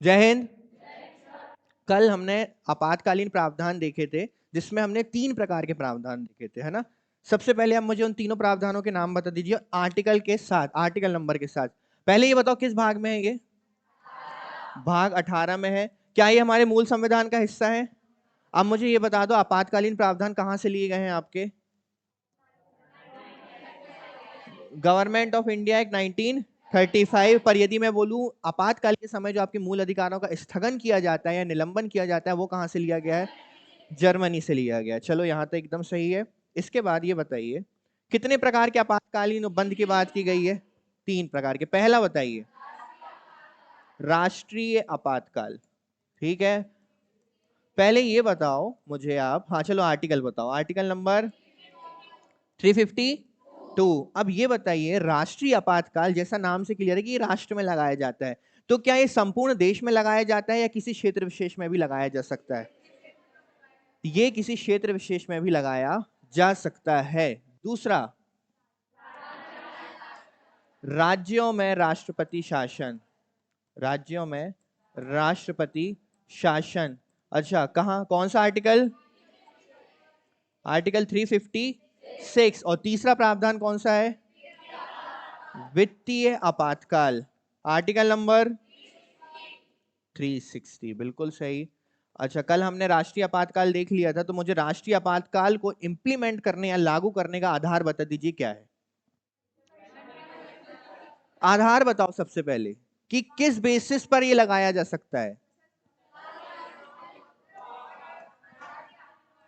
जय हिंद। कल हमने आपातकालीन प्रावधान देखे थे, जिसमें हमने 3 प्रकार के प्रावधान देखे थे, है ना। सबसे पहले आप मुझे उन तीनों प्रावधानों के नाम बता दीजिए आर्टिकल के साथ, आर्टिकल नंबर के साथ। पहले ये बताओ किस भाग में है ये? भाग 18 में है। क्या ये हमारे मूल संविधान का हिस्सा है? अब मुझे ये बता दो आपातकालीन प्रावधान कहां से लिए गए हैं आपके? Government of India act 1935। पर यदि मैं बोलूं आपातकाल के समय जो आपके मूल अधिकारों का स्थगन किया जाता है या निलंबन किया जाता है, वो कहां से लिया गया है? जर्मनी से लिया गया। चलो यहां तक एकदम सही है। इसके बाद ये बताइए कितने प्रकार के आपातकालीन बंद की बात की गई है? 3 प्रकार के। पहला बताइए, राष्ट्रीय आपातकाल। ठीक है, पहले ये बताओ मुझे आप, हाँ चलो आर्टिकल बताओ, आर्टिकल नंबर 352। अब ये बताइए राष्ट्रीय आपातकाल जैसा नाम से क्लियर है कि ये राष्ट्र में लगाया जाता है, तो क्या ये संपूर्ण देश में लगाया जाता है या किसी क्षेत्र विशेष में भी लगाया जा सकता है? ये किसी क्षेत्र विशेष में भी लगाया जा सकता है। दूसरा, राज्यों में राष्ट्रपति शासन। राज्यों में राष्ट्रपति शासन। अच्छा कहां, कौन सा आर्टिकल? आर्टिकल 356। और तीसरा प्रावधान कौन सा है? वित्तीय आपातकाल, आर्टिकल नंबर 360। बिल्कुल सही। अच्छा कल हमने राष्ट्रीय आपातकाल देख लिया था, तो मुझे राष्ट्रीय आपातकाल को इंप्लीमेंट करने या लागू करने का आधार बता दीजिए क्या है? आधार बताओ सबसे पहले कि किस बेसिस पर यह लगाया जा सकता है।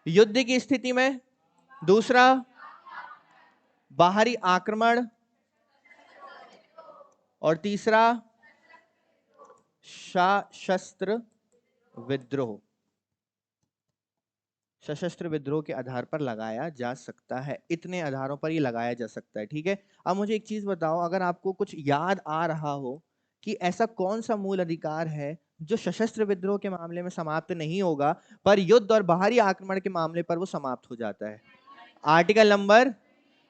युद्ध की स्थिति में। दूसरा, बाहरी आक्रमण। और तीसरा, सशस्त्र विद्रोह। सशस्त्र विद्रोह के आधार पर लगाया जा सकता है। इतने आधारों पर ये लगाया जा सकता है। ठीक है, अब मुझे एक चीज बताओ, अगर आपको कुछ याद आ रहा हो कि ऐसा कौन सा मूल अधिकार है जो सशस्त्र विद्रोह के मामले में समाप्त नहीं होगा पर युद्ध और बाहरी आक्रमण के मामले पर वो समाप्त हो जाता है? Article number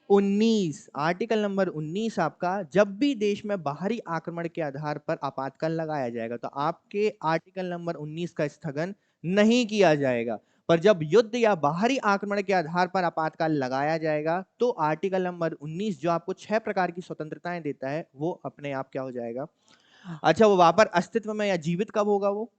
19। आर्टिकल नंबर 19 आपका, जब भी देश में बाहरी आक्रमण के आधार पर आपातकाल लगाया जाएगा तो आपके आर्टिकल नंबर 19 का स्थगन नहीं किया जाएगा। पर जब युद्ध या बाहरी आक्रमण के आधार पर आपातकाल लगाया जाएगा तो आर्टिकल नंबर 19 जो आपको 6 प्रकार की स्वतंत्रताएं देता है वो अपने आप क्या हो जाएगा? अच्छा, वो वापस अस्तित्व में या जीवित कब होगा? वो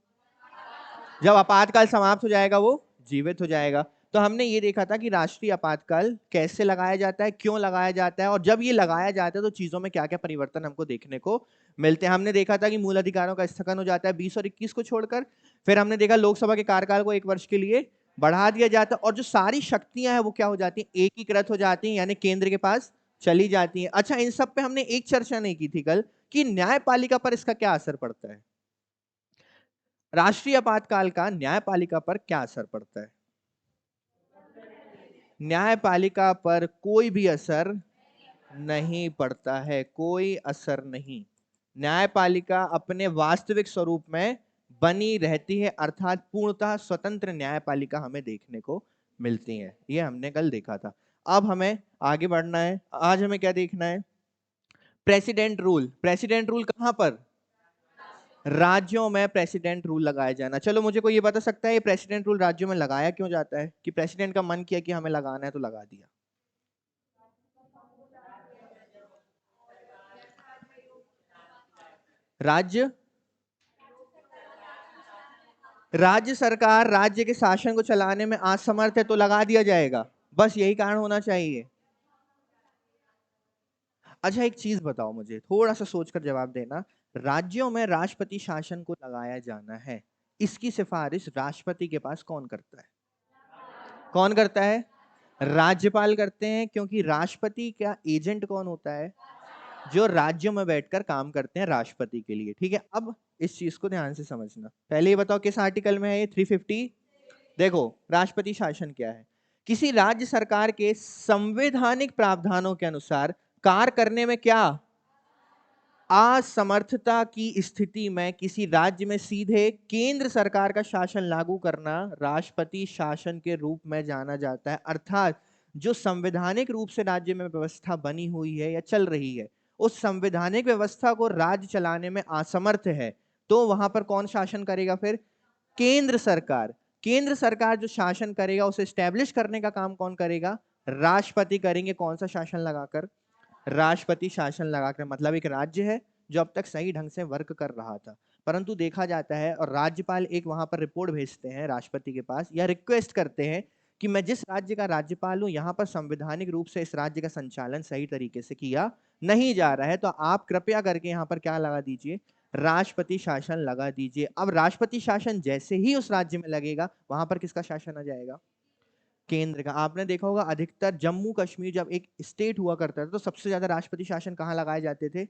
जब आपातकाल समाप्त हो जाएगा वो जीवित हो जाएगा। तो हमने ये देखा था कि राष्ट्रीय आपातकाल कैसे लगाया जाता है, क्यों लगाया जाता है, और जब ये लगाया जाता है तो चीजों में क्या क्या परिवर्तन हमको देखने को मिलते हैं। हमने देखा था कि मूल अधिकारों का स्थगन हो जाता है 20 और 21 को छोड़कर। फिर हमने देखा लोकसभा के कार्यकाल को 1 वर्ष के लिए बढ़ा दिया जाता है, और जो सारी शक्तियां हैं वो क्या हो जाती हैं? एकीकृत हो जाती हैं, यानी केंद्र के पास चली जाती हैं। अच्छा, इन सब पे हमने एक चर्चा नहीं की थी कल कि न्यायपालिका पर इसका क्या असर पड़ता है। राष्ट्रीय आपातकाल का न्यायपालिका पर क्या असर पड़ता है? न्यायपालिका पर कोई भी असर नहीं पड़ता है, कोई असर नहीं। न्यायपालिका अपने वास्तविक स्वरूप में बनी रहती है, अर्थात पूर्णतः स्वतंत्र न्यायपालिका हमें देखने को मिलती है। ये हमने कल देखा था। अब हमें आगे बढ़ना है। आज हमें क्या देखना है? President rule. प्रेसिडेंट रूल कहां पर? राज्यों में प्रेसिडेंट रूल लगाया जाना। चलो मुझे कोई ये बता सकता है ये प्रेसिडेंट रूल राज्यों में लगाया क्यों जाता है? कि प्रेसिडेंट का मन किया कि हमें लगाना है तो लगा दिया। राज्य राज्य सरकार राज्य के शासन को चलाने में असमर्थ है तो लगा दिया जाएगा, बस यही कारण होना चाहिए। अच्छा एक चीज बताओ, मुझे थोड़ा सा सोचकर जवाब देना। राज्यों में राष्ट्रपति शासन को लगाया जाना है, इसकी सिफारिश राष्ट्रपति के पास कौन करता है? कौन करता है? राज्यपाल करते हैं, क्योंकि राष्ट्रपति का एजेंट कौन होता है? जो राज्यों में बैठकर काम करते हैं राष्ट्रपति के लिए। ठीक है, अब इस चीज को ध्यान से समझना। पहले ये बताओ किस आर्टिकल में है ये? 350। देखो राष्ट्रपति शासन क्या है? किसी राज्य सरकार के संवैधानिक प्रावधानों के अनुसार कार्य करने में क्या असमर्थता की स्थिति में किसी राज्य में सीधे केंद्र सरकार का शासन लागू करना राष्ट्रपति शासन के रूप में जाना जाता है। अर्थात जो संवैधानिक रूप से राज्य में व्यवस्था बनी हुई है या चल रही है, उस संवैधानिक व्यवस्था को राज्य चलाने में असमर्थ है तो वहां पर कौन शासन करेगा फिर? केंद्र सरकार। केंद्र सरकार जो शासन करेगा उसे स्टैब्लिश करने का काम कौन करेगा? राष्ट्रपति करेंगे। कौन सा शासन लगाकर? राष्ट्रपति शासन लगाकर। मतलब एक राज्य है जो अब तक सही ढंग से वर्क कर रहा था, परंतु देखा जाता है और राज्यपाल एक वहां पर रिपोर्ट भेजते हैं राष्ट्रपति के पास या रिक्वेस्ट करते हैं कि मैं जिस राज्य का राज्यपाल हूं, यहाँ पर संवैधानिक रूप से इस राज्य का संचालन सही तरीके से किया नहीं जा रहा है, तो आप कृपया करके यहाँ पर क्या लगा दीजिए? राष्ट्रपति शासन लगा दीजिए। अब राष्ट्रपति शासन जैसे ही उस राज्य में लगेगा, वहां पर किसका शासन आ जाएगा? केंद्र का। आपने देखा होगा अधिकतर जम्मू कश्मीर जब एक स्टेट हुआ करता था तो सबसे ज्यादा राष्ट्रपति शासन कहाँ लगाए जाते थे?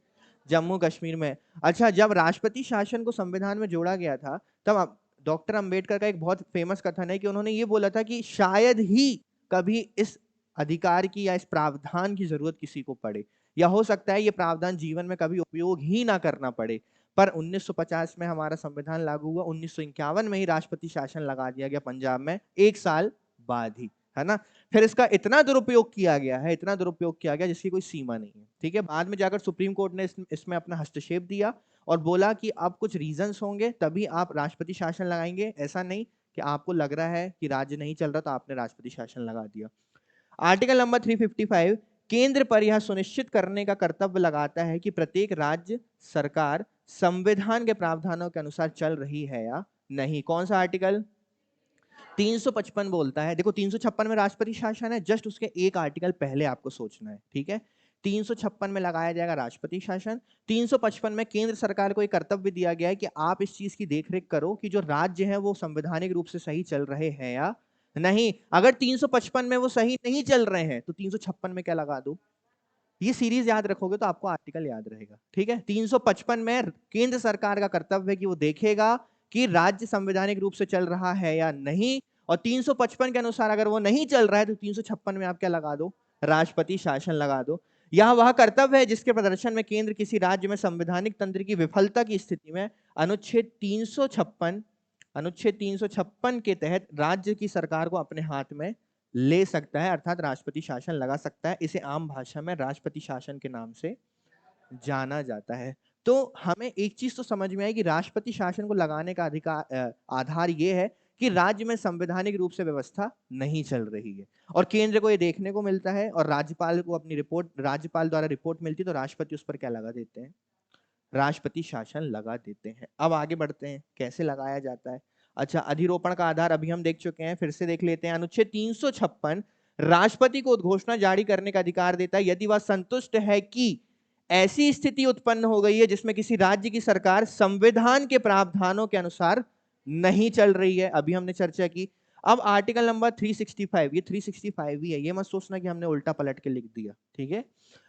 जम्मू कश्मीर में। अच्छा, जब राष्ट्रपति शासन को संविधान में जोड़ा गया था तब डॉक्टर अंबेडकर का एक बहुत फेमस कथन है कि उन्होंने ये बोला था कि शायद ही कभी इस अधिकार की या इस प्रावधान की जरूरत किसी को पड़े, या हो सकता है ये प्रावधान जीवन में कभी उपयोग ही ना करना पड़े। पर 1950 में हमारा संविधान लागू हुआ, 1951 में ही राष्ट्रपति शासन लगा दिया गया पंजाब में, एक साल बाद ही, है ना। फिर इसका इतना दुरुपयोग किया गया है, इतना दुरुपयोग किया गया जिसकी कोई सीमा नहीं है, ठीक है। बाद में जाकर सुप्रीम कोर्ट ने इसमें अपना हस्तक्षेप दिया और बोला कि अब कुछ रीजंस होंगे तभी आप राष्ट्रपति शासन लगाएंगे, ऐसा नहीं कि आपको लग रहा है कि राज्य नहीं चल रहा तो आपने राष्ट्रपति शासन लगा दिया। आर्टिकल नंबर 355, केंद्र पर यह सुनिश्चित करने का कर्तव्य लगाता है कि प्रत्येक राज्य सरकार संविधान के प्रावधानों के अनुसार चल रही है या नहीं। कौन सा आर्टिकल? 355 बोलता है। देखो 356 में राष्ट्रपति शासन है, जस्ट उसके एक आर्टिकल पहले आपको सोचना है, ठीक है। 356 में लगाया जाएगा राष्ट्रपति शासन। 355 में केंद्र सरकार को एक कर्तव्य दिया गया है कि आप इस चीज की देखरेख करो कि जो राज्य है वो संवैधानिक रूप से सही चल रहे हैं या नहीं। अगर 355 में वो सही नहीं चल रहे हैं तो 356 में क्या लगा दो? ये सीरीज याद रखोगे तो आपको आर्टिकल याद रहेगा, ठीक है। 355 में केंद्र सरकार का कर्तव्य है कि वो देखेगा कि राज्य संवैधानिक रूप से चल रहा है या नहीं, और 355 के अनुसार अगर वो नहीं चल रहा है तो 356 में आप क्या लगा दो? राष्ट्रपति शासन लगा दो। यह वह कर्तव्य है जिसके प्रदर्शन में केंद्र किसी राज्य में संवैधानिक तंत्र की विफलता की स्थिति में अनुच्छेद 356 के तहत राज्य की सरकार को अपने हाथ में ले सकता है, अर्थात राष्ट्रपति शासन लगा सकता है। इसे आम भाषा में राष्ट्रपति शासन के नाम से जाना जाता है। तो हमें एक चीज तो समझ में आई कि राष्ट्रपति शासन को लगाने का आधार यह है कि राज्य में संवैधानिक रूप से व्यवस्था नहीं चल रही है, और केंद्र को ये देखने को मिलता है और राज्यपाल को अपनी रिपोर्ट, राज्यपाल द्वारा रिपोर्ट मिलती है तो राष्ट्रपति उस पर क्या लगा देते हैं? राष्ट्रपति शासन लगा देते हैं। अब आगे बढ़ते हैं, कैसे लगाया जाता है। अच्छा, अधिरोपण का आधार अभी हम देख चुके हैं, फिर से देख लेते हैं। अनुच्छेद 356 राष्ट्रपति को उद्घोषणा जारी करने का अधिकार देता है यदि वह संतुष्ट है कि ऐसी स्थिति उत्पन्न हो गई है जिसमें किसी राज्य की सरकार संविधान के प्रावधानों के अनुसार नहीं चल रही है। अभी हमने चर्चा की। अब आर्टिकल नंबर 365, ये 365 ही है, ये मत सोचना कि हमने उल्टा पलट के लिख दिया, ठीक है।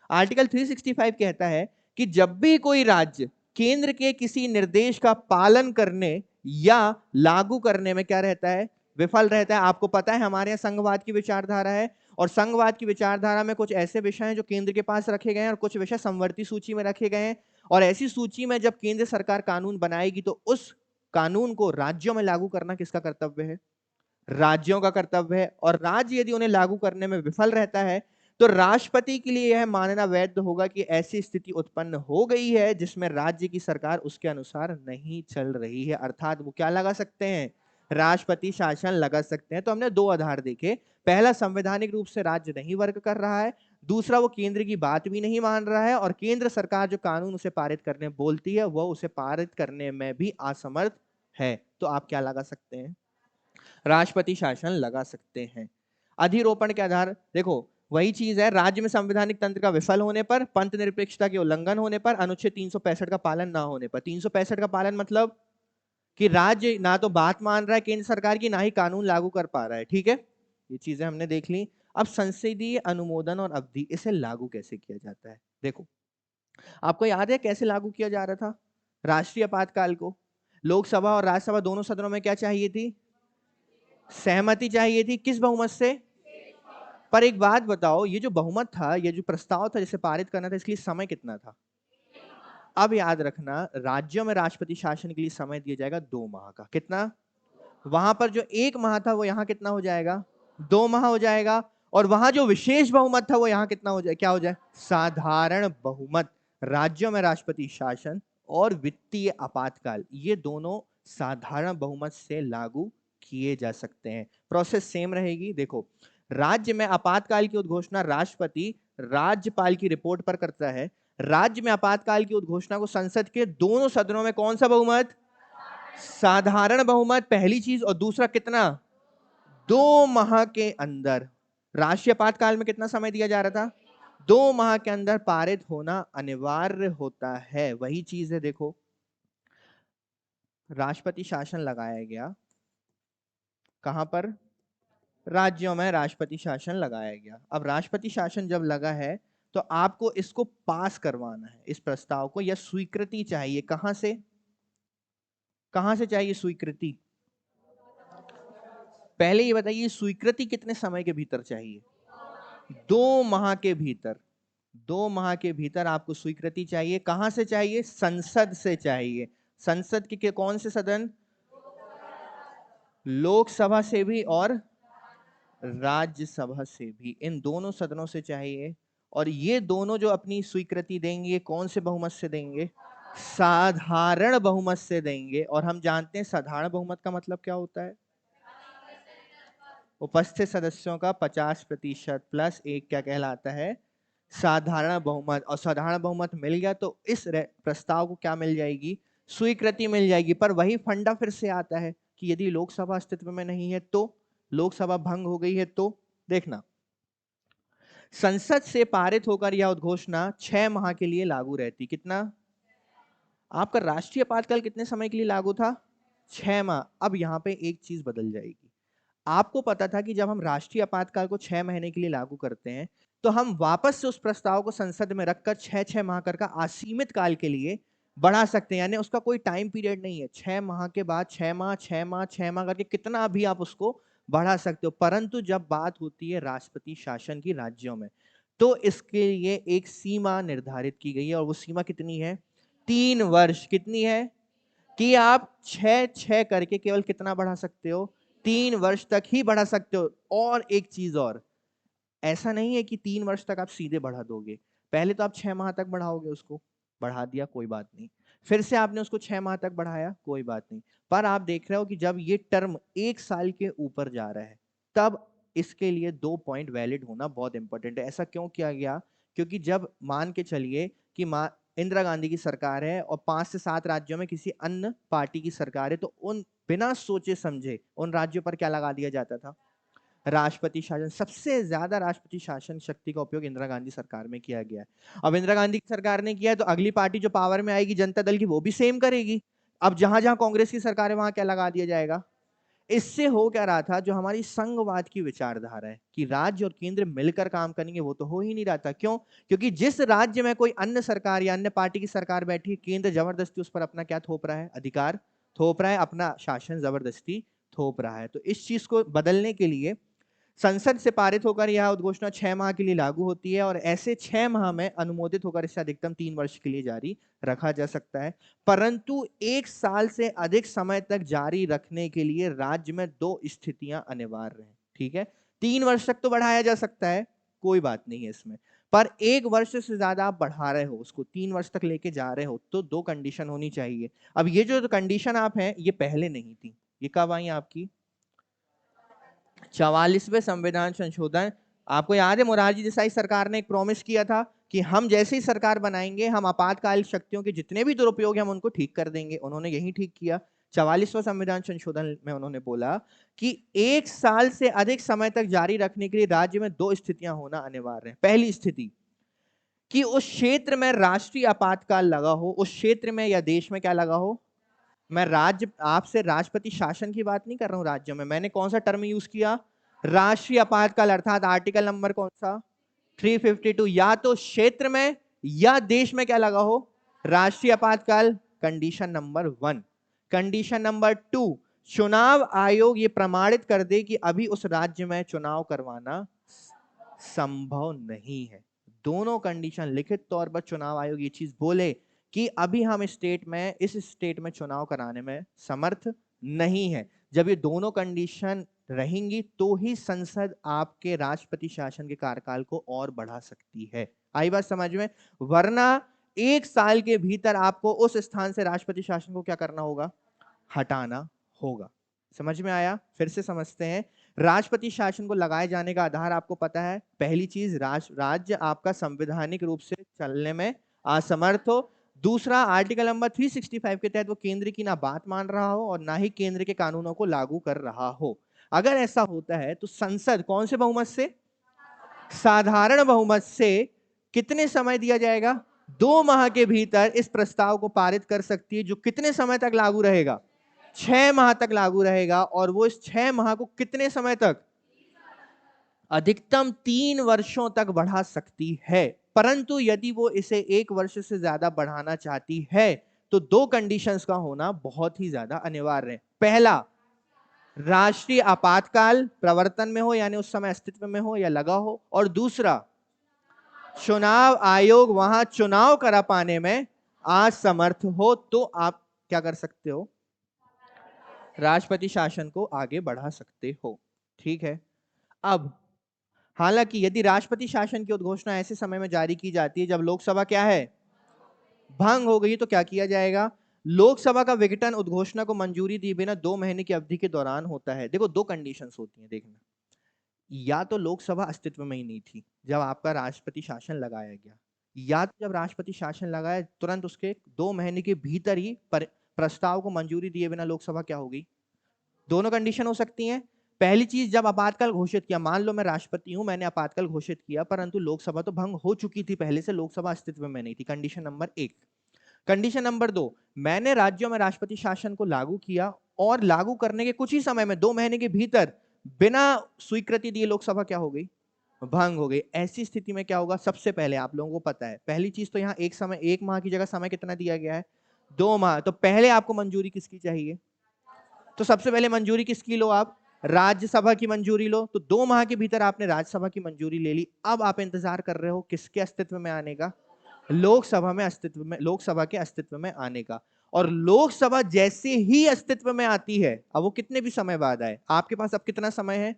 आर्टिकल 365 कहता है कि जब भी कोई राज्य केंद्र के किसी निर्देश का पालन करने या लागू करने में क्या रहता है? विफल रहता है। आपको पता है हमारे यहाँ संघवाद की विचारधारा है, और संघवाद की विचारधारा में कुछ ऐसे विषय हैं जो केंद्र के पास रखे गए हैं और कुछ विषय संवर्ती सूची में रखे गए हैं। और ऐसी सूची में जब केंद्र सरकार कानून बनाएगी तो उस कानून को राज्यों में लागू करना किसका कर्तव्य है? राज्यों का कर्तव्य है। और राज्य यदि उन्हें लागू करने में विफल रहता है तो राष्ट्रपति के लिए यह मानना वैध होगा कि ऐसी स्थिति उत्पन्न हो गई है जिसमें राज्य की सरकार उसके अनुसार नहीं चल रही है, अर्थात वो क्या लगा सकते हैं? राष्ट्रपति शासन लगा सकते हैं। तो हमने दो आधार देखे, पहला संवैधानिक रूप से राज्य नहीं वर्क कर रहा है, दूसरा वो केंद्र की बात भी नहीं मान रहा है और केंद्र सरकार जो कानून उसे पारित करने बोलती है वह उसे पारित करने में भी असमर्थ है, तो आप क्या लगा सकते हैं? राष्ट्रपति शासन लगा सकते हैं। अधिरोपण के आधार देखो वही चीज है, राज्य में संवैधानिक तंत्र का विफल होने पर, पंथ निरपेक्षता के उल्लंघन होने पर, अनुच्छेद 365 का पालन ना होने पर। 365 का पालन मतलब कि राज्य ना तो बात मान रहा है केंद्र सरकार की, ना ही कानून लागू कर पा रहा है, ठीक है। ये चीजें हमने देख ली। अब संसदीय अनुमोदन और अवधि, इसे लागू कैसे किया जाता है? देखो आपको याद है कैसे लागू किया जा रहा था राष्ट्रीय आपातकाल को? लोकसभा और राज्यसभा दोनों सदनों में क्या चाहिए थी? सहमति चाहिए थी। किस बहुमत से? पर एक बात बताओ, ये जो बहुमत था, ये जो प्रस्ताव था जिसे पारित करना था, इसके लिए समय कितना था? अब याद रखना, राज्यों में राष्ट्रपति शासन के लिए समय दिया जाएगा 2 माह का। कितना? वहां पर जो 1 माह था वो यहाँ कितना हो जाएगा? 2 माह हो जाएगा। और वहां जो विशेष बहुमत था वो यहाँ कितना हो जाए? क्या हो जाए? साधारण बहुमत। राज्यों में राष्ट्रपति शासन और वित्तीय आपातकाल, ये दोनों साधारण बहुमत से लागू किए जा सकते हैं। प्रोसेस सेम रहेगी। देखो, राज्य में आपातकाल की उद्घोषणा राष्ट्रपति राज्यपाल की रिपोर्ट पर करता है। राज्य में आपातकाल की उद्घोषणा को संसद के दोनों सदनों में कौन सा बहुमत? साधारण बहुमत, पहली चीज। और दूसरा कितना? 2 माह के अंदर। राष्ट्रीय आपातकाल में कितना समय दिया जा रहा था? 2 माह के अंदर पारित होना अनिवार्य होता है। वही चीज है। देखो, राष्ट्रपति शासन लगाया गया, कहां पर? राज्यों में राष्ट्रपति शासन लगाया गया। अब राष्ट्रपति शासन जब लगा है तो आपको इसको पास करवाना है, इस प्रस्ताव को, या स्वीकृति चाहिए। कहां से? कहां से चाहिए स्वीकृति? पहले ये बताइए, स्वीकृति कितने समय के भीतर चाहिए? 2 माह के भीतर। 2 माह के भीतर आपको स्वीकृति चाहिए। कहां से चाहिए? संसद से चाहिए। संसद के कौन से सदन? लोकसभा से भी और राज्यसभा से भी, इन दोनों सदनों से चाहिए। और ये दोनों जो अपनी स्वीकृति देंगे, कौन से बहुमत से देंगे? साधारण बहुमत से देंगे। और हम जानते हैं साधारण बहुमत का मतलब क्या होता है? उपस्थित सदस्यों का 50% प्लस 1 क्या कहलाता है? साधारण बहुमत। और साधारण बहुमत मिल गया तो इस प्रस्ताव को क्या मिल जाएगी? स्वीकृति मिल जाएगी। पर वही फंडा फिर से आता है कि यदि लोकसभा अस्तित्व में नहीं है तो, लोकसभा भंग हो गई है तो, देखना, संसद से पारित होकर यह उद्घोषणा 6 माह के लिए लागू रहती। कितना? आपका राष्ट्रीय आपातकाल कितने समय के लिए लागू था? 6 माह। अब यहां पे एक चीज बदल जाएगी। आपको पता था कि जब हम राष्ट्रीय आपातकाल को 6 महीने के लिए लागू करते हैं तो हम वापस से उस प्रस्ताव को संसद में रखकर 6-6 माह कर का असीमित काल के लिए बढ़ा सकते हैं। यानी उसका कोई टाइम पीरियड नहीं है। 6 माह के बाद 6 माह, 6 माह, 6 माह करके कितना भी आप उसको बढ़ा सकते हो। परंतु जब बात होती है राष्ट्रपति शासन की राज्यों में, तो इसके लिए एक सीमा निर्धारित की गई है। और वो सीमा कितनी है? 3 वर्ष। कितनी है? कि आप 6-6 करके केवल कितना बढ़ा सकते हो? 3 वर्ष तक ही बढ़ा सकते हो। और एक चीज और, ऐसा नहीं है कि 3 वर्ष तक आप सीधे बढ़ा दोगे। पहले तो आप 6 माह तक बढ़ाओगे, उसको बढ़ा दिया, कोई बात नहीं। फिर से आपने उसको 6 माह तक बढ़ाया, कोई बात नहीं। पर आप देख रहे हो कि जब ये टर्म 1 साल के ऊपर जा रहा है, तब इसके लिए 2 पॉइंट वैलिड होना बहुत इंपॉर्टेंट है। ऐसा क्यों किया गया? क्योंकि जब मान के चलिए कि इंदिरा गांधी की सरकार है और 5 से 7 राज्यों में किसी अन्य पार्टी की सरकार है, तो उन बिना सोचे समझे उन राज्यों पर क्या लगा दिया जाता था? राष्ट्रपति शासन। सबसे ज्यादा राष्ट्रपति शासन शक्ति का उपयोग इंदिरा गांधी सरकार में किया गया है। अब इंदिरा गांधी की सरकार ने किया है तो अगली पार्टी जो पावर में आएगी जनता दल की, वो भी सेम करेगी। अब जहां जहां कांग्रेस की सरकार है वहां क्या लगा दिया जाएगा? इससे हो क्या रहा था, जो हमारी संघवाद की विचारधारा है कि राज्य और केंद्र मिलकर काम करेंगे, वो तो हो ही नहीं रहा था। क्यों? क्योंकि जिस राज्य में कोई अन्य सरकार या अन्य पार्टी की सरकार बैठी, केंद्र जबरदस्ती उस पर अपना क्या थोप रहा है? अधिकार थोप रहा है, अपना शासन जबरदस्ती थोप रहा है। तो इस चीज को बदलने के लिए संसद से पारित होकर यह उद्घोषणा 6 माह के लिए लागू होती है। और ऐसे 6 माह में अनुमोदित होकर इसे अधिकतम 3 वर्ष के लिए जारी रखा जा सकता है। परंतु 1 साल से अधिक समय तक जारी रखने के लिए राज्य में 2 स्थितियां अनिवार्य हैं। ठीक है, 3 वर्ष तक तो बढ़ाया जा सकता है, कोई बात नहीं है इसमें। पर 1 वर्ष से ज्यादा आप बढ़ा रहे हो, उसको 3 वर्ष तक लेके जा रहे हो, तो 2 कंडीशन होनी चाहिए। अब ये जो कंडीशन आप हैं, ये पहले नहीं थी। ये कब आई आपकी? 44वें संविधान संशोधन। आपको याद है मोरारजी देसाई सरकार ने एक प्रॉमिस किया था कि हम जैसे ही सरकार बनाएंगे, हम आपातकाल शक्तियों के जितने भी दुरुपयोग हैं हम उनको ठीक कर देंगे। उन्होंने यही ठीक किया। 44वां संविधान संशोधन में उन्होंने बोला कि 1 साल से अधिक समय तक जारी रखने के लिए राज्य में 2 स्थितियां होना अनिवार्य है। पहली स्थिति कि उस क्षेत्र में राष्ट्रीय आपातकाल लगा हो, उस क्षेत्र में या देश में क्या लगा हो। मैं राज्य, आपसे राष्ट्रपति शासन की बात नहीं कर रहा हूं। राज्यों में मैंने कौन सा टर्म यूज किया? राष्ट्रीय आपातकाल। अर्थात आर्टिकल नंबर कौन सा? 352। या तो क्षेत्र में या देश में क्या लगा हो? राष्ट्रीय आपातकाल। Condition number 1। कंडीशन नंबर 2, चुनाव आयोग ये प्रमाणित कर दे कि अभी उस राज्य में चुनाव करवाना संभव नहीं है। दोनों कंडीशन लिखित तौर पर चुनाव आयोग ये चीज बोले कि अभी हम इस स्टेट में चुनाव कराने में समर्थ नहीं है। जब ये दोनों कंडीशन रहेंगी तो ही संसद आपके राष्ट्रपति शासन के कार्यकाल को और बढ़ा सकती है। आई बात समझ में? वरना 1 साल के भीतर आपको उस स्थान से राष्ट्रपति शासन को क्या करना होगा? हटाना होगा। समझ में आया? फिर से समझते हैं। राष्ट्रपति शासन को लगाए जाने का आधार आपको पता है। पहली चीज, राज्य आपका संवैधानिक रूप से चलने में असमर्थ हो। दूसरा, आर्टिकल नंबर 365 के तहत वो केंद्र की ना बात मान रहा हो और ना ही केंद्र के कानूनों को लागू कर रहा हो। अगर ऐसा होता है तो संसद कौन से बहुमत से? साधारण बहुमत से कितने समय दिया जाएगा? 2 माह के भीतर इस प्रस्ताव को पारित कर सकती है, जो कितने समय तक लागू रहेगा? 6 माह तक लागू रहेगा। और वो इस 6 माह को कितने समय तक? अधिकतम 3 वर्षों तक बढ़ा सकती है। परंतु यदि वो इसे 1 वर्ष से ज्यादा बढ़ाना चाहती है तो 2 कंडीशंस का होना बहुत ही ज्यादा अनिवार्य है। पहला, राष्ट्रीय आपातकाल प्रवर्तन में हो, यानी उस समय अस्तित्व में हो या लगा हो। और दूसरा, चुनाव आयोग वहां चुनाव करा पाने में असमर्थ हो, तो आप क्या कर सकते हो? राष्ट्रपति शासन को आगे बढ़ा सकते हो। ठीक है। अब हालांकि यदि राष्ट्रपति शासन की उद्घोषणा ऐसे समय में जारी की जाती है जब लोकसभा क्या है? भंग हो गई, तो क्या किया जाएगा? लोकसभा का विघटन उद्घोषणा को मंजूरी दिए बिना 2 महीने की अवधि के दौरान होता है। देखो, 2 कंडीशंस होती हैं, देखना। या तो लोकसभा अस्तित्व में ही नहीं थी जब आपका राष्ट्रपति शासन लगाया गया, या तो जब राष्ट्रपति शासन लगाया तुरंत उसके 2 महीने के भीतर ही प्रस्ताव को मंजूरी दिए बिना लोकसभा क्या हो गई। दोनों कंडीशन हो सकती हैं। पहली चीज, जब आपातकाल घोषित किया, मान लो मैं राष्ट्रपति हूं, मैंने आपातकाल घोषित किया, परंतु लोकसभा तो भंग हो चुकी थी पहले से, लोकसभा अस्तित्व में नहीं थी। Condition number 1। कंडीशन नंबर 2, मैंने राज्यों में राष्ट्रपति शासन को लागू किया और लागू करने के कुछ ही समय में 2 महीने के भीतर बिना स्वीकृति दिए लोकसभा क्या हो गई? भंग हो गई। ऐसी स्थिति में क्या होगा? सबसे पहले आप लोगों को पता है, पहली चीज तो यहाँ एक माह की जगह समय कितना दिया गया है? 2 माह। तो पहले आपको मंजूरी किसकी चाहिए? तो सबसे पहले मंजूरी किसकी लो आप? राज्यसभा की मंजूरी लो। तो 2 माह के भीतर आपने राज्यसभा की मंजूरी ले ली। अब आप इंतजार कर रहे हो किसके अस्तित्व में आने का? लोकसभा के अस्तित्व में आने का। और लोकसभा जैसे ही अस्तित्व में आती है, अब वो कितने भी समय बाद आए, आपके पास अब कितना समय है?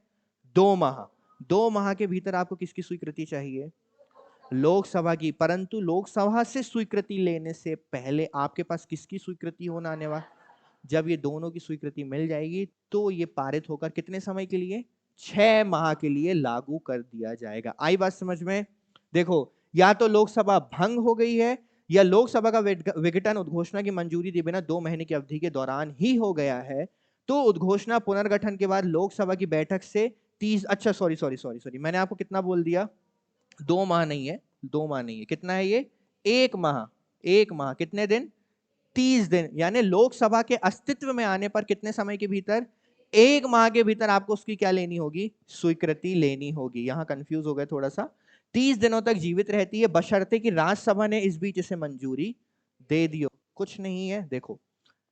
2 माह। 2 माह के भीतर आपको किसकी स्वीकृति चाहिए? लोकसभा की। परंतु लोकसभा से स्वीकृति लेने से पहले आपके पास किसकी स्वीकृति होना आने वाला? जब ये दोनों की स्वीकृति मिल जाएगी तो ये पारित होकर कितने समय के लिए? 6 माह के लिए लागू कर दिया जाएगा। आई बात समझ में? देखो, या तो लोकसभा भंग हो गई है, या लोकसभा का विघटन उद्घोषणा की मंजूरी दिए बिना 2 महीने की अवधि के दौरान ही हो गया है, तो उद्घोषणा पुनर्गठन के बाद लोकसभा की बैठक से 30, अच्छा सॉरी, मैंने आपको कितना बोल दिया? 2 माह नहीं है, 2 माह नहीं है, कितना है ये? 1 माह। 1 माह कितने दिन? 30 दिन। यानी लोकसभा के अस्तित्व में आने पर कितने समय के भीतर? 1 माह के भीतर आपको उसकी क्या लेनी होगी? स्वीकृति लेनी होगी। यहां कंफ्यूज हो गए थोड़ा सा। 30 दिनों तक जीवित रहती है, बशर्ते कि राज्यसभा ने इस बीच इसे मंजूरी दे दी हो। कुछ नहीं है। देखो,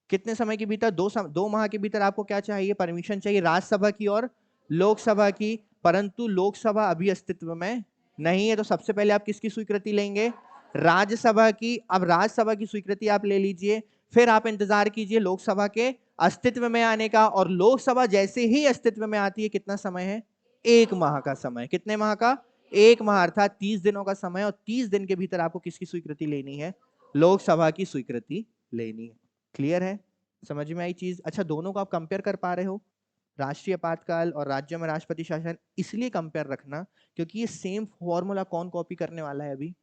कितने समय के भीतर? 2 माह के भीतर आपको क्या चाहिए? परमिशन चाहिए राज्यसभा की और लोकसभा की। परंतु लोकसभा अभी अस्तित्व में नहीं है, तो सबसे पहले आप किसकी स्वीकृति लेंगे? राज्यसभा की। अब राज्यसभा की स्वीकृति आप ले लीजिए, फिर आप इंतजार कीजिए लोकसभा के अस्तित्व में आने का। और लोकसभा जैसे ही अस्तित्व में आती है, कितना समय है? 1 माह का समय। कितने माह का? 1 माह, अर्थात 30 दिनों का समय। और 30 दिन के भीतर आपको किसकी स्वीकृति लेनी है? लोकसभा की स्वीकृति लेनी है। क्लियर है? समझ में आई चीज? अच्छा, दोनों को आप कंपेयर कर पा रहे हो? राष्ट्रीय आपातकाल और राज्यों में राष्ट्रपति शासन इसलिए कंपेयर रखना क्योंकि ये सेम फॉर्मूला कौन कॉपी करने वाला है अभी?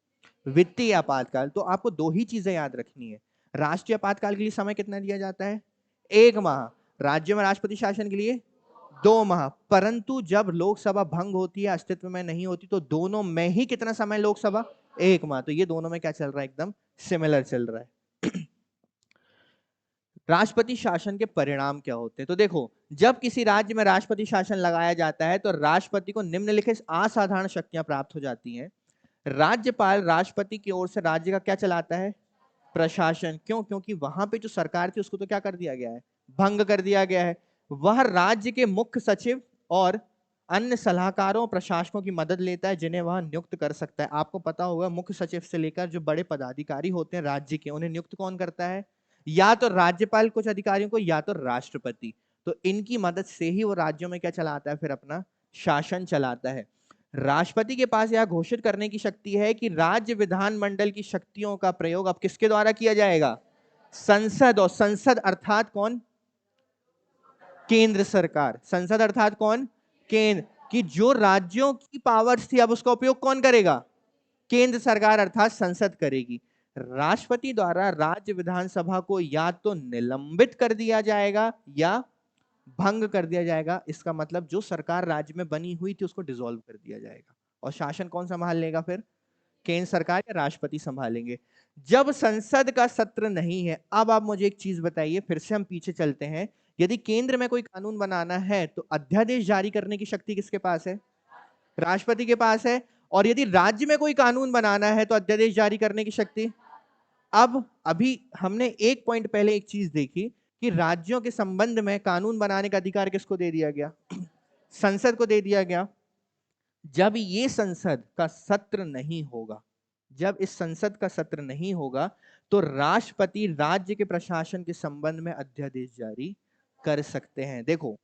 वित्तीय आपातकाल। तो आपको 2 ही चीजें याद रखनी है। राष्ट्रीय आपातकाल के लिए समय कितना दिया जाता है? 1 माह। राज्य में राष्ट्रपति शासन के लिए 2 माह। परंतु जब लोकसभा भंग होती है, अस्तित्व में नहीं होती, तो दोनों में ही कितना समय? लोकसभा 1 माह। तो ये दोनों में क्या चल रहा है? एकदम सिमिलर चल रहा है। राष्ट्रपति शासन के परिणाम क्या होते हैं? तो देखो, जब किसी राज्य में राष्ट्रपति शासन लगाया जाता है तो राष्ट्रपति को निम्नलिखित असाधारण शक्तियां प्राप्त हो जाती हैं। राज्यपाल राष्ट्रपति की ओर से राज्य का क्या चलाता है? प्रशासन। क्यों? क्योंकि वहां पे जो सरकार थी उसको तो क्या कर दिया गया है? भंग कर दिया गया है। वह राज्य के मुख्य सचिव और अन्य सलाहकारों प्रशासकों की मदद लेता है, जिन्हें वह नियुक्त कर सकता है। आपको पता होगा, मुख्य सचिव से लेकर जो बड़े पदाधिकारी होते हैं राज्य के, उन्हें नियुक्त कौन करता है? या तो राज्यपाल कुछ अधिकारियों को, या तो राष्ट्रपति। तो इनकी मदद से ही वो राज्यों में क्या चलाता है? फिर अपना शासन चलाता है। राष्ट्रपति के पास यह घोषित करने की शक्ति है कि राज्य विधानमंडल की शक्तियों का प्रयोग अब किसके द्वारा किया जाएगा? संसद। और संसद अर्थात कौन? केंद्र सरकार। संसद अर्थात कौन? केंद्र। कि जो राज्यों की पावर्स थी अब उसका उपयोग कौन करेगा? केंद्र सरकार अर्थात संसद करेगी। राष्ट्रपति द्वारा राज्य विधानसभा को या तो निलंबित कर दिया जाएगा या भंग कर दिया जाएगा। इसका मतलब जो सरकार राज्य में बनी हुई थी उसको डिसॉल्व कर दिया जाएगा। और शासन कौन संभाल लेगा फिर? केंद्र सरकार या राष्ट्रपति संभालेंगे। जब संसद का सत्र नहीं है, अब आप मुझे एक चीज बताइए, फिर से हम पीछे चलते हैं। यदि केंद्र में कोई कानून बनाना है तो अध्यादेश जारी करने की शक्ति किसके पास है? राष्ट्रपति के पास है। और यदि राज्य में कोई कानून बनाना है तो अध्यादेश जारी करने की शक्ति। अब अभी हमने एक पॉइंट पहले एक चीज देखी कि राज्यों के संबंध में कानून बनाने का अधिकार किसको दे दिया गया? संसद को दे दिया गया। जब ये संसद का सत्र नहीं होगा, जब इस संसद का सत्र नहीं होगा तो राष्ट्रपति राज्य के प्रशासन के संबंध में अध्यादेश जारी कर सकते हैं। देखो,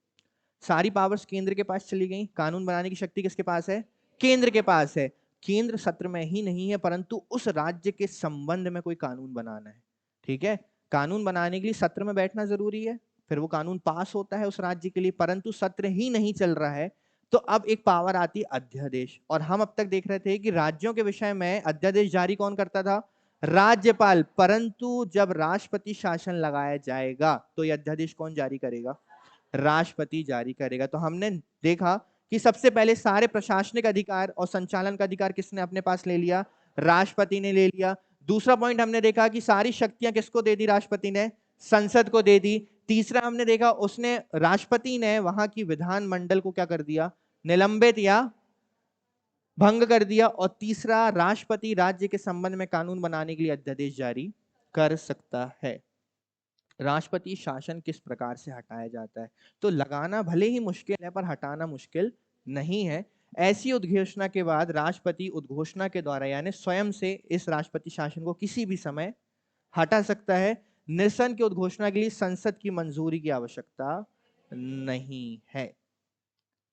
सारी पावर्स केंद्र के पास चली गई, कानून बनाने की शक्ति किसके पास है? केंद्र के पास है। केंद्र सत्र में ही नहीं है परंतु उस राज्य के संबंध में कोई कानून बनाना है, ठीक है? कानून बनाने के लिए सत्र में बैठना जरूरी है, फिर वो कानून पास होता है उस राज्य के लिए, परंतु सत्र ही नहीं चल रहा है तो अब एक पावर आती है अध्यादेश। और हम अब तक देख रहे थे कि राज्यों के विषय में अध्यादेश जारी कौन करता था? राज्यपाल। परंतु जब राष्ट्रपति शासन लगाया जाएगा तो यह अध्यादेश कौन जारी करेगा? राष्ट्रपति जारी करेगा। तो हमने देखा कि सबसे पहले सारे प्रशासनिक अधिकार और संचालन का अधिकार किसने अपने पास ले लिया? राष्ट्रपति ने ले लिया। दूसरा पॉइंट हमने देखा कि सारी शक्तियां किसको दे दी? राष्ट्रपति ने संसद को दे दी। तीसरा हमने देखा उसने राष्ट्रपति ने वहां की विधानमंडल को क्या कर दिया? निलंबित या भंग कर दिया। और तीसरा, राष्ट्रपति राज्य के संबंध में कानून बनाने के लिए अध्यादेश जारी कर सकता है। राष्ट्रपति शासन किस प्रकार से हटाया जाता है? तो लगाना भले ही मुश्किल है पर हटाना मुश्किल नहीं है। ऐसी उद्घोषणा के बाद राष्ट्रपति उद्घोषणा के द्वारा यानी स्वयं से इस राष्ट्रपति शासन को किसी भी समय हटा सकता है। निरसन की उद्घोषणा के लिए संसद की मंजूरी की आवश्यकता नहीं है।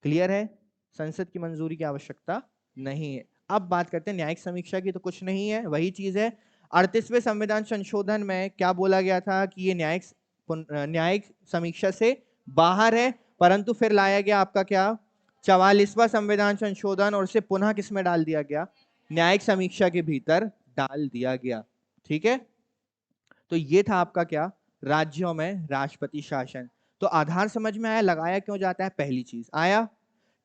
क्लियर है? संसद की मंजूरी की आवश्यकता नहीं है। अब बात करते हैं न्यायिक समीक्षा की। तो कुछ नहीं है, वही चीज है। 38वें संविधान संशोधन में क्या बोला गया था कि ये न्यायिक समीक्षा से बाहर है, परंतु फिर लाया गया आपका क्या? 44वां संविधान संशोधन और उसे पुनः किसमें डाल दिया गया? न्यायिक समीक्षा के भीतर डाल दिया गया। ठीक है, तो ये था आपका क्या? राज्यों में राष्ट्रपति शासन। तो आधार समझ में आया, लगाया क्यों जाता है? पहली चीज आया,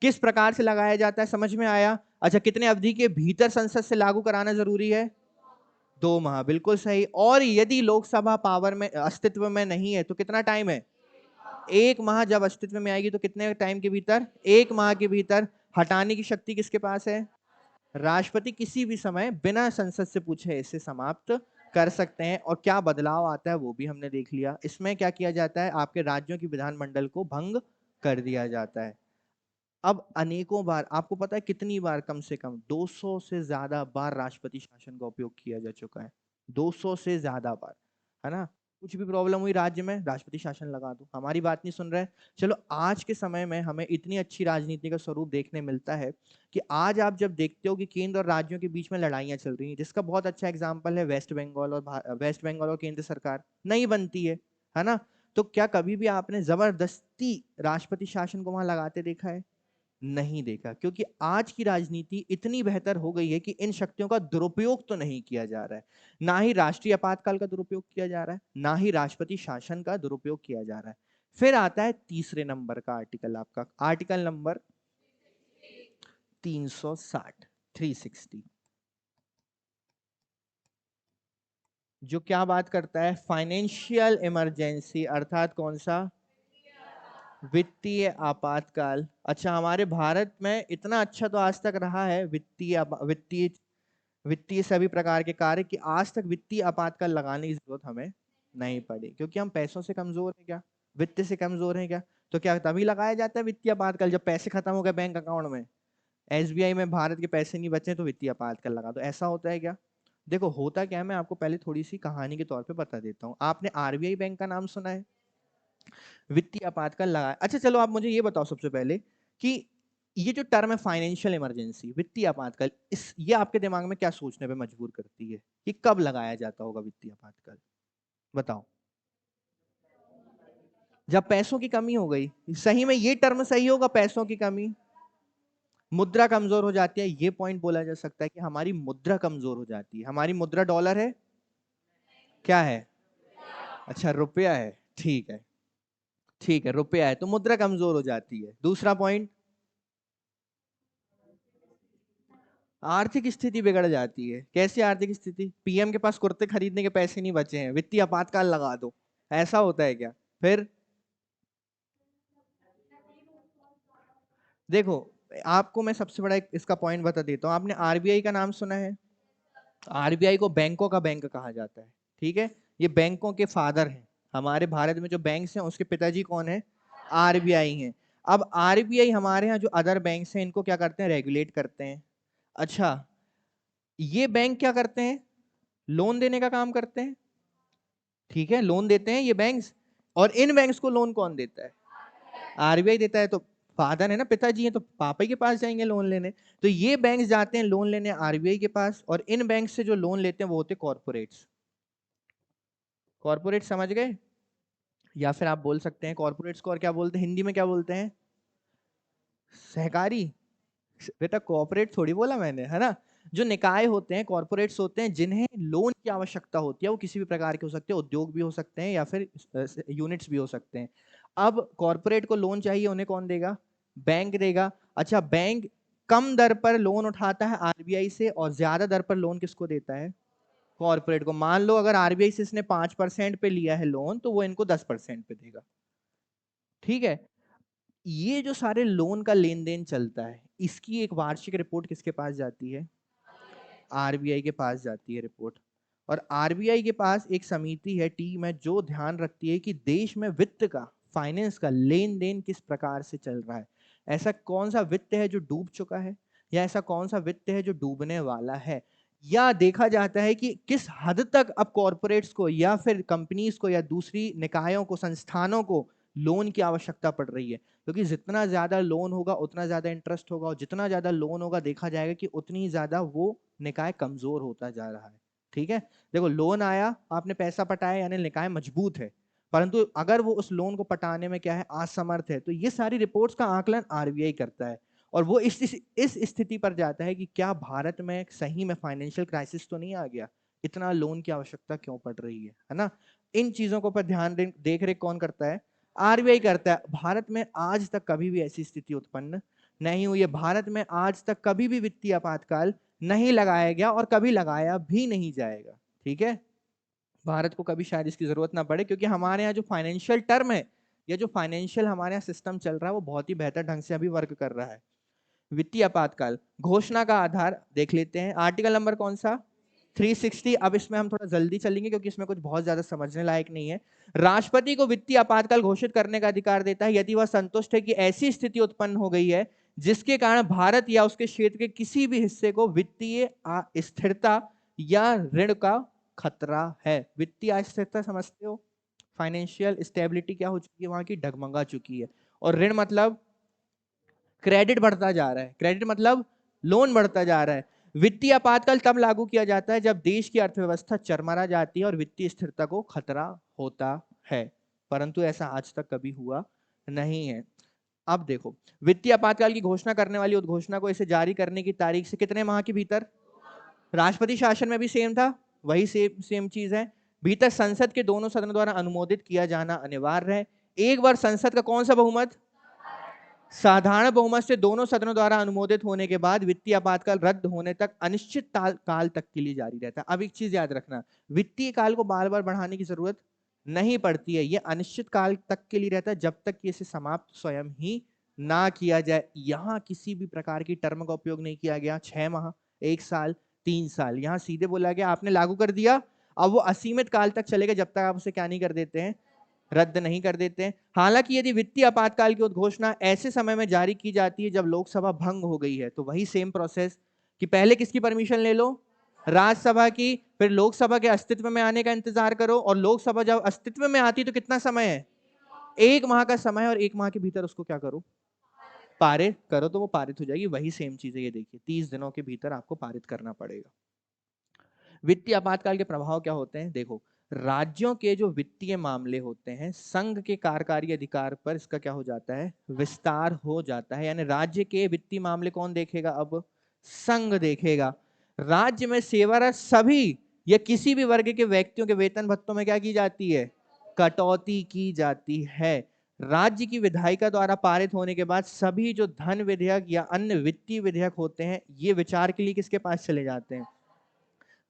किस प्रकार से लगाया जाता है समझ में आया। अच्छा, कितने अवधि के भीतर संसद से लागू कराना जरूरी है? 2 माह, बिल्कुल सही। और यदि लोकसभा पावर में अस्तित्व में नहीं है तो कितना टाइम है? 1 माह। जब अस्तित्व में आएगी तो कितने टाइम के भीतर? 1 माह के भीतर। हटाने की शक्ति किसके पास है? राष्ट्रपति किसी भी समय बिना संसद से पूछे इसे समाप्त कर सकते हैं। और क्या बदलाव आता है वो भी हमने देख लिया। इसमें क्या किया जाता है? आपके राज्यों की विधानमंडल को भंग कर दिया जाता है। अब अनेकों बार, आपको पता है कितनी बार? कम से कम 200 से ज्यादा बार राष्ट्रपति शासन का उपयोग किया जा चुका है। 200 से ज्यादा बार, है ना? कुछ भी प्रॉब्लम हुई राज्य में, राष्ट्रपति शासन लगा दो, हमारी बात नहीं सुन रहे। चलो, आज के समय में हमें इतनी अच्छी राजनीति का स्वरूप देखने मिलता है कि आज आप जब देखते हो कि केंद्र और राज्यों के बीच में लड़ाइयां चल रही हैं, जिसका बहुत अच्छा एग्जाम्पल है वेस्ट बंगाल और केंद्र सरकार नहीं बनती है ना? तो क्या कभी भी आपने जबरदस्ती राष्ट्रपति शासन को वहां लगाते देखा है? नहीं देखा, क्योंकि आज की राजनीति इतनी बेहतर हो गई है कि इन शक्तियों का दुरुपयोग तो नहीं किया जा रहा है। ना ही राष्ट्रीय आपातकाल का दुरुपयोग किया जा रहा है, ना ही राष्ट्रपति शासन का दुरुपयोग किया जा रहा है। फिर आता है तीसरे नंबर का आर्टिकल, आपका आर्टिकल नंबर 360, 360, जो क्या बात करता है? फाइनेंशियल इमरजेंसी, अर्थात कौन सा? वित्तीय आपातकाल। अच्छा, हमारे भारत में इतना अच्छा तो आज तक रहा है वित्तीय वित्तीय सभी प्रकार के कार्य कि आज तक वित्तीय आपातकाल लगाने की जरूरत हमें नहीं पड़ी। क्योंकि हम पैसों से कमजोर हैं क्या? वित्त से कमजोर हैं क्या? तो क्या तभी लगाया जाता है वित्तीय आपातकाल जब पैसे खत्म हो गए बैंक अकाउंट में? एसबीआई में भारत के पैसे नहीं बचे तो वित्तीय आपातकाल लगा दो, ऐसा होता है क्या? देखो, होता क्या है, मैं आपको पहले थोड़ी सी कहानी के तौर पे बता देता हूँ। आपने आरबीआई बैंक का नाम सुना है? वित्तीय आपातकाल लगा। अच्छा चलो, आप मुझे ये बताओ सबसे पहले कि ये जो टर्म है फाइनेंशियल इमरजेंसी, वित्तीय आपातकाल, इस ये आपके दिमाग में क्या सोचने पे मजबूर करती है कि कब लगाया जाता होगा वित्तीय आपातकाल? बताओ। जब पैसों की कमी हो गई। सही में ये टर्म सही होगा, पैसों की कमी, मुद्रा कमजोर हो जाती है, ये पॉइंट बोला जा सकता है कि हमारी मुद्रा कमजोर हो जाती है। हमारी मुद्रा डॉलर है, क्या है? अच्छा, रुपया है। ठीक है, ठीक है, रुपया है तो मुद्रा कमजोर हो जाती है। दूसरा पॉइंट, आर्थिक स्थिति बिगड़ जाती है। कैसी आर्थिक स्थिति? पीएम के पास कुर्ते खरीदने के पैसे नहीं बचे हैं, वित्तीय आपातकाल लगा दो, ऐसा होता है क्या? फिर देखो, आपको मैं सबसे बड़ा इसका पॉइंट बता देता हूं। आपने आरबीआई का नाम सुना है? आरबीआई को बैंकों का बैंक कहा जाता है, ठीक है? ये बैंकों के फादर हैं। हमारे भारत में जो बैंक्स हैं उसके पिताजी कौन है? आरबीआई हैं। अब आरबीआई हमारे यहाँ जो अदर बैंक्स हैं इनको क्या करते हैं? रेगुलेट करते हैं। अच्छा, ये बैंक क्या करते हैं? लोन देने का काम करते हैं, ठीक है? लोन देते हैं ये बैंक्स। और इन बैंक्स को लोन कौन देता है? आरबीआई देता है। तो फादर है ना, पिताजी है, तो पापा ही के पास जाएंगे लोन लेने। तो ये बैंक जाते हैं लोन लेने आरबीआई के पास, और इन बैंक से जो लोन लेते हैं वो होते कॉर्पोरेट्स। कॉर्पोरेट समझ गए? या फिर आप बोल सकते हैं कॉर्पोरेट्स को और क्या बोलते हैं, हिंदी में क्या बोलते हैं? सहकारी। बेटा कॉर्पोरेट थोड़ी बोला मैंने, है ना? जो निकाय होते हैं, कॉर्पोरेट्स होते हैं, जिन्हें लोन की आवश्यकता होती है। वो किसी भी प्रकार के हो सकते हैं, उद्योग भी हो सकते हैं या फिर यूनिट्स भी हो सकते हैं। अब कॉर्पोरेट को लोन चाहिए, उन्हें कौन देगा? बैंक देगा। अच्छा, बैंक कम दर पर लोन उठाता है आरबीआई से, और ज्यादा दर पर लोन किसको देता है? कॉर्पोरेट को। मान लो अगर आरबीआई से इसने 5% पे लिया है लोन, तो वो इनको 10% पे देगा, ठीक है? ये जो सारे लोन का लेन देन चलता है, इसकी एक वार्षिक रिपोर्ट किसके पास जाती है? आरबीआई के पास जाती है रिपोर्ट। और आरबीआई के पास एक समिति है, टीम है, जो ध्यान रखती है कि देश में वित्त का, फाइनेंस का लेन देन किस प्रकार से चल रहा है। ऐसा कौन सा वित्त है जो डूब चुका है, या ऐसा कौन सा वित्त है जो डूबने वाला है, या देखा जाता है कि किस हद तक अब कॉरपोरेट्स को या फिर कंपनीज को या दूसरी निकायों को, संस्थानों को लोन की आवश्यकता पड़ रही है। क्योंकि जितना ज्यादा लोन होगा उतना ज्यादा इंटरेस्ट होगा, और जितना ज्यादा लोन होगा देखा जाएगा कि उतनी ज्यादा वो निकाय कमजोर होता जा रहा है, ठीक है? देखो, लोन आया, आपने पैसा पटाया, यानी निकाय मजबूत है। परंतु अगर वो उस लोन को पटाने में क्या है, असमर्थ है, तो ये सारी रिपोर्ट्स का आकलन आरबीआई करता है। और वो इस स्थिति पर जाता है कि क्या भारत में सही में फाइनेंशियल क्राइसिस तो नहीं आ गया, इतना लोन की आवश्यकता क्यों पड़ रही है ना? इन चीजों को पर ध्यान देख रेख कौन करता है? आरबीआई करता है। भारत में आज तक कभी भी ऐसी स्थिति उत्पन्न नहीं हुई है। भारत में आज तक कभी भी वित्तीय आपातकाल नहीं लगाया गया, और कभी लगाया भी नहीं जाएगा, ठीक है? भारत को कभी शायद इसकी जरूरत ना पड़े, क्योंकि हमारे यहाँ जो फाइनेंशियल टर्म है, या जो फाइनेंशियल हमारे यहाँ सिस्टम चल रहा है, वो बहुत ही बेहतर ढंग से अभी वर्क कर रहा है। वित्तीय आपातकाल घोषणा का आधार देख लेते हैं। आर्टिकल नंबर कौन सा? 360। अब इसमें हम थोड़ा जल्दी चलेंगे क्योंकि इसमें कुछ बहुत ज्यादा समझने लायक नहीं है। राष्ट्रपति को वित्तीय आपातकाल घोषित करने का अधिकार देता है यदि वह संतुष्ट है कि ऐसी स्थिति उत्पन्न हो गई है जिसके कारण भारत या उसके क्षेत्र के किसी भी हिस्से को वित्तीय अस्थिरता या ऋण का खतरा है। वित्तीय अस्थिरता समझते हो? फाइनेंशियल स्टेबिलिटी क्या हो चुकी है वहां की? डगमगा चुकी है। और ऋण मतलब क्रेडिट बढ़ता जा रहा है। क्रेडिट मतलब लोन बढ़ता जा रहा है। वित्तीय आपातकाल तब लागू किया जाता है जब देश की अर्थव्यवस्था चरमरा जाती है और वित्तीय स्थिरता को खतरा होता है। परंतु ऐसा आज तक कभी हुआ नहीं है। अब देखो, वित्तीय आपातकाल की घोषणा करने वाली उद्घोषणा को इसे जारी करने की तारीख से कितने माह के भीतर? राष्ट्रपति शासन में भी सेम था, वही सेम सेम चीज है। भीतर संसद के दोनों सदनों द्वारा अनुमोदित किया जाना अनिवार्य है। एक बार संसद का कौन सा बहुमत? साधारण बहुमत से दोनों सदनों द्वारा अनुमोदित होने के बाद वित्तीय आपातकाल रद्द होने तक अनिश्चित काल तक के लिए जारी रहता है। अब एक चीज याद रखना, वित्तीय काल को बार बार बढ़ाने की जरूरत नहीं पड़ती है। ये अनिश्चित काल तक के लिए रहता है जब तक कि इसे समाप्त स्वयं ही ना किया जाए। यहां किसी भी प्रकार की टर्म का उपयोग नहीं किया गया, 6 माह, 1 साल, 3 साल। यहां सीधे बोला गया आपने लागू कर दिया, अब वो असीमित काल तक चलेगा जब तक आप उसे क्या नहीं कर देते हैं, रद्द नहीं कर देते हैं। हालांकि यदि वित्तीय आपातकाल की उद्घोषणा ऐसे समय में जारी की जाती है जब लोकसभा भंग हो गई है, तो वही सेम प्रोसेस कि पहले किसकी परमिशन ले लो? राज्यसभा की। फिर लोकसभा के अस्तित्व में आने का इंतजार करो, और लोकसभा जब अस्तित्व में आती तो कितना समय है? 1 माह का समय है, और 1 माह के भीतर उसको क्या करो? पारित करो तो वो पारित हो जाएगी। वही सेम चीज है, ये देखिए 30 दिनों के भीतर आपको पारित करना पड़ेगा। वित्तीय आपातकाल के प्रभाव क्या होते हैं? देखो, राज्यों के जो वित्तीय मामले होते हैं, संघ के कार्यकारी अधिकार पर इसका क्या हो जाता है? विस्तार हो जाता है। यानी राज्य के वित्तीय मामले कौन देखेगा? अब संघ देखेगा। राज्य में सेवारत सभी या किसी भी वर्ग के व्यक्तियों के वेतन भत्तों में क्या की जाती है? कटौती की जाती है। राज्य की विधायिका द्वारा पारित होने के बाद सभी जो धन विधेयक या अन्य वित्तीय विधेयक होते हैं, ये विचार के लिए किसके पास चले जाते हैं?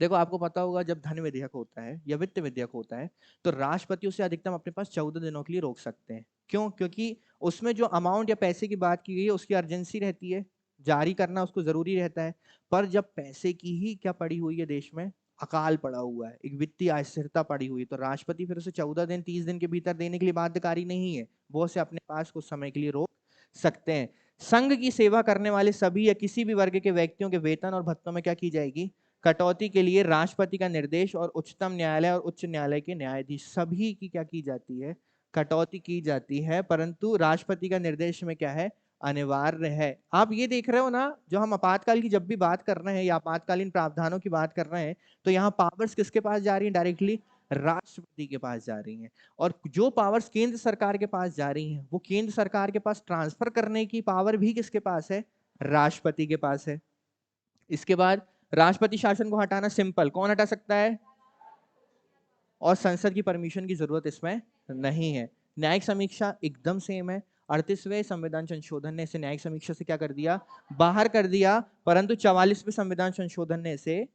देखो, आपको पता होगा जब धन विधेयक होता है या वित्त विधेयक होता है तो राष्ट्रपति उसे अधिकतम अपने पास 14 दिनों के लिए रोक सकते हैं। क्यों? क्योंकि उसमें जो अमाउंट या पैसे की बात की गई है उसकी अर्जेंसी रहती है, जारी करना उसको जरूरी रहता है। पर जब पैसे की ही क्या पड़ी हुई है, देश में अकाल पड़ा हुआ है, एक वित्तीय अस्थिरता पड़ी हुई है, तो राष्ट्रपति फिर उसे 14 दिन 30 दिन के भीतर देने के लिए बाध्यकारी नहीं है, वो उसे अपने पास कुछ समय के लिए रोक सकते हैं। संघ की सेवा करने वाले सभी या किसी भी वर्ग के व्यक्तियों के वेतन और भत्तों में क्या की जाएगी? कटौती के लिए राष्ट्रपति का निर्देश और उच्चतम न्यायालय और उच्च न्यायालय के न्यायाधीश सभी की क्या की जाती है? कटौती की जाती है। परंतु राष्ट्रपति का निर्देश में क्या है? अनिवार्य है। आप ये देख रहे हो ना, जो हम आपातकाल की जब भी बात कर रहे हैं या आपातकालीन प्रावधानों की बात कर रहे हैं, तो यहाँ पावर्स किसके पास जा रही है? डायरेक्टली राष्ट्रपति के पास जा रही हैं। और जो पावर्स केंद्र सरकार के पास जा रही हैं, वो केंद्र सरकार के पास ट्रांसफर करने की पावर भी किसके पास है? राष्ट्रपति के पास है। इसके बाद राष्ट्रपति शासन को हटाना सिंपल, कौन हटा सकता है? और संसद की परमिशन की जरूरत इसमें नहीं है। न्यायिक समीक्षा एकदम सेम है। 38वें संविधान संशोधन ने इसे न्यायिक समीक्षा से क्या कर दिया? बाहर कर दिया। परंतु 44वें संविधान संशोधन ने इसे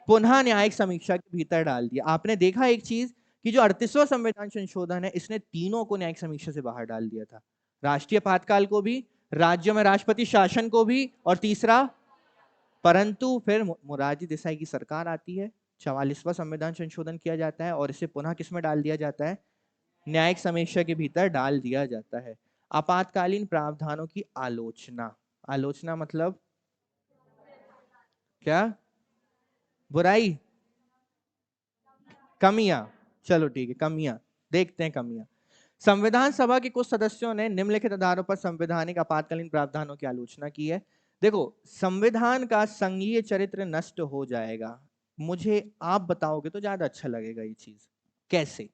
पुनः न्यायिक समीक्षा के भीतर डाल दिया। आपने देखा एक चीज कि जो 38वां संविधान संशोधन है, इसने तीनों को न्यायिक समीक्षा से बाहर डाल दिया था। राष्ट्रीय आपातकाल को भी, राज्यों में राष्ट्रपति शासन को भी, और तीसरा, परंतु फिर मोरारजी देसाई की सरकार आती है, 44वां संविधान संशोधन किया जाता है और इसे पुनः किसमें डाल दिया जाता है? न्यायिक समीक्षा के भीतर डाल दिया जाता है। आपातकालीन प्रावधानों की आलोचना। आलोचना मतलब क्या? बुराई, कमियां। चलो ठीक है, कमियां देखते हैं। कमियां, संविधान सभा के कुछ सदस्यों ने निम्नलिखित आधारों पर संवैधानिक आपातकालीन प्रावधानों की आलोचना की है। देखो, संविधान का संघीय चरित्र नष्ट हो जाएगा। मुझे आप बताओगे तो ज्यादा अच्छा लगेगा ये चीज। कैसे?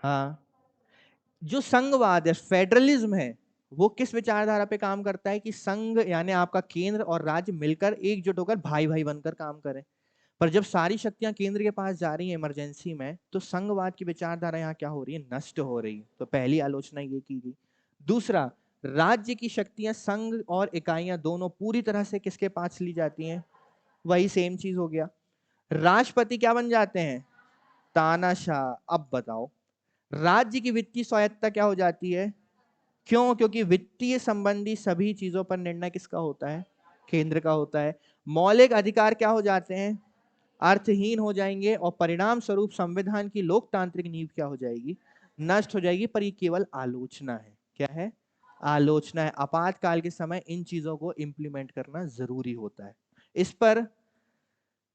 हाँ, जो संघवाद है, फेडरलिज्म है, वो किस विचारधारा पे काम करता है? कि संघ यानी आपका केंद्र और राज्य मिलकर एकजुट होकर भाई भाई बनकर काम करें। पर जब सारी शक्तियां केंद्र के पास जा रही हैं इमरजेंसी में, तो संघवाद की विचारधारा यहाँ क्या हो रही है? नष्ट हो रही है। तो पहली आलोचना ये की गई। दूसरा, राज्य की शक्तियां, संघ और इकाइयां दोनों पूरी तरह से किसके पास ली जाती हैं? वही सेम चीज हो गया। राष्ट्रपति क्या बन जाते हैं? तानाशाह। अब बताओ, राज्य की वित्तीय स्वायत्तता क्या हो जाती है? क्यों? क्योंकि वित्तीय संबंधी सभी चीजों पर निर्णय किसका होता है? केंद्र का होता है। मौलिक अधिकार क्या हो जाते हैं? अर्थहीन हो जाएंगे और परिणाम स्वरूप संविधान की लोकतांत्रिक नींव क्या हो जाएगी? नष्ट हो जाएगी। पर ये केवल आलोचना है। क्या है? आलोचना है। आपातकाल के समय इन चीजों को इंप्लीमेंट करना जरूरी होता है। इस पर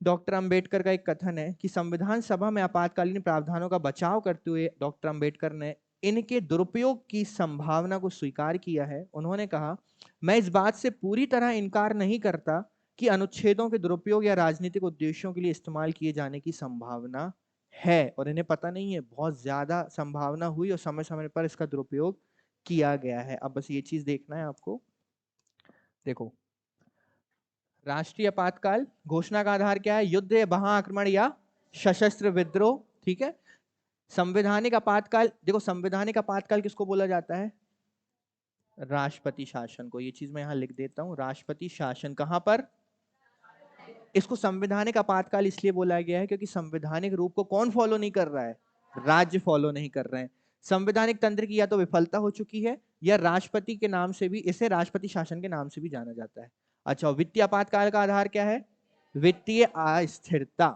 डॉक्टर अंबेडकर का एक कथन है कि संविधान सभा में आपातकालीन प्रावधानों का बचाव करते हुए डॉक्टर अंबेडकर ने इनके दुरुपयोग की संभावना को स्वीकार किया है। उन्होंने कहा, मैं इस बात से पूरी तरह इनकार नहीं करता कि अनुच्छेदों के दुरुपयोग या राजनीतिक उद्देश्यों के लिए इस्तेमाल किए जाने की संभावना है। और इन्हें पता नहीं है, बहुत ज्यादा संभावना हुई और समय समय पर इसका दुरुपयोग किया गया है। अब बस ये चीज देखना है आपको। देखो, राष्ट्रीय आपातकाल घोषणा का आधार क्या है? युद्ध, महाआक्रमण या सशस्त्र विद्रोह। ठीक है। संवैधानिक आपातकाल, देखो संवैधानिक आपातकाल किसको बोला जाता है? राष्ट्रपति शासन को। ये चीज मैं यहां लिख देता हूं, राष्ट्रपति शासन। कहां पर? इसको संवैधानिक आपातकाल इसलिए बोला गया है क्योंकि संवैधानिक रूप को कौन फॉलो नहीं कर रहा है? राज्य फॉलो नहीं कर रहे हैं। संवैधानिक तंत्र की या तो विफलता हो चुकी है, या राष्ट्रपति के नाम से भी, इसे राष्ट्रपति शासन के नाम से भी जाना जाता है। अच्छा, वित्तीय आपातकाल का आधार क्या है? वित्तीय अस्थिरता।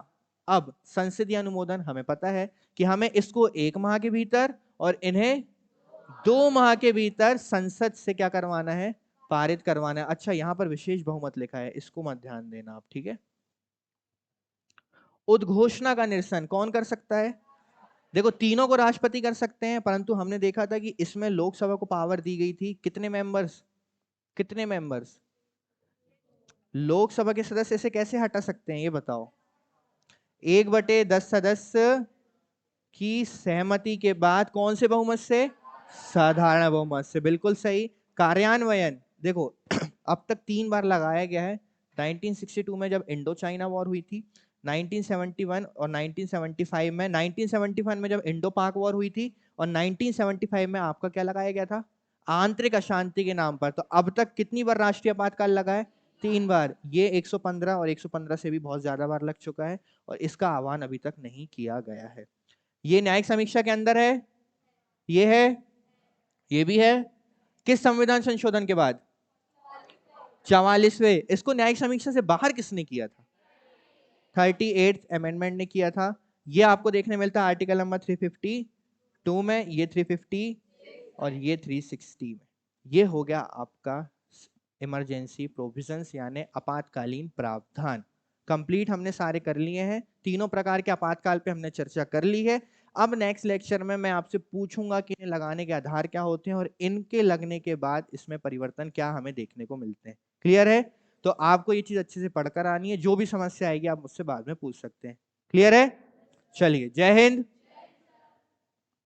अब संसदीय अनुमोदन, हमें पता है कि हमें इसको 1 माह के भीतर और इन्हें 2 माह के भीतर संसद से क्या करवाना है? पारित करवाना है। अच्छा, यहां पर विशेष बहुमत लिखा है, इसको मत ध्यान देना आप, ठीक है। उद्घोषणा का निरसन कौन कर सकता है? देखो तीनों को राष्ट्रपति कर सकते हैं, परंतु हमने देखा था कि इसमें लोकसभा को पावर दी गई थी कितने मेंबर्स, कितने मेंबर्स। लोकसभा के सदस्य इसे कैसे हटा सकते हैं ये बताओ। 1/10 सदस्य की सहमति के बाद, कौन से बहुमत से, साधारण बहुमत से, बिल्कुल सही। कार्यान्वयन देखो अब तक 3 बार लगाया गया है। 1962 में जब इंडो चाइना वॉर हुई थी, 1971 और 1975 में। 1975 में जब इंडो पाक वॉर हुई थी, और 1975 में आपका क्या लगाया गया था, आंतरिक अशांति के नाम पर। तो अब तक कितनी बार राष्ट्रीय आपातकाल लगा है, 3 बार। ये 115 और 115 से भी बहुत ज्यादा बार लग चुका है, और इसका आह्वान अभी तक नहीं किया गया है। ये न्यायिक समीक्षा के अंदर है, ये है, ये भी है। किस संविधान संशोधन के बाद, 44वें। इसको न्यायिक समीक्षा से बाहर किसने किया था, 38th अमेंडमेंट ने किया था। ये आपको देखने मिलता है आर्टिकल नंबर 352 में, ये 350 और ये 360 में। ये हो गया आपका इमरजेंसी प्रोविजंस यानी आपातकालीन प्रावधान। कंप्लीट हमने सारे कर लिए हैं। तीनों प्रकार के आपातकाल पे हमने चर्चा कर ली है। अब नेक्स्ट लेक्चर में मैं आपसे पूछूंगा कि इन्हें लगाने के आधार क्या होते हैं और इनके लगने के बाद इसमें परिवर्तन क्या हमें देखने को मिलते हैं। क्लियर है? तो आपको ये चीज अच्छे से पढ़कर आनी है। जो भी समस्या आएगी आप मुझसे बाद में पूछ सकते हैं। क्लियर है? चलिए, जय हिंद।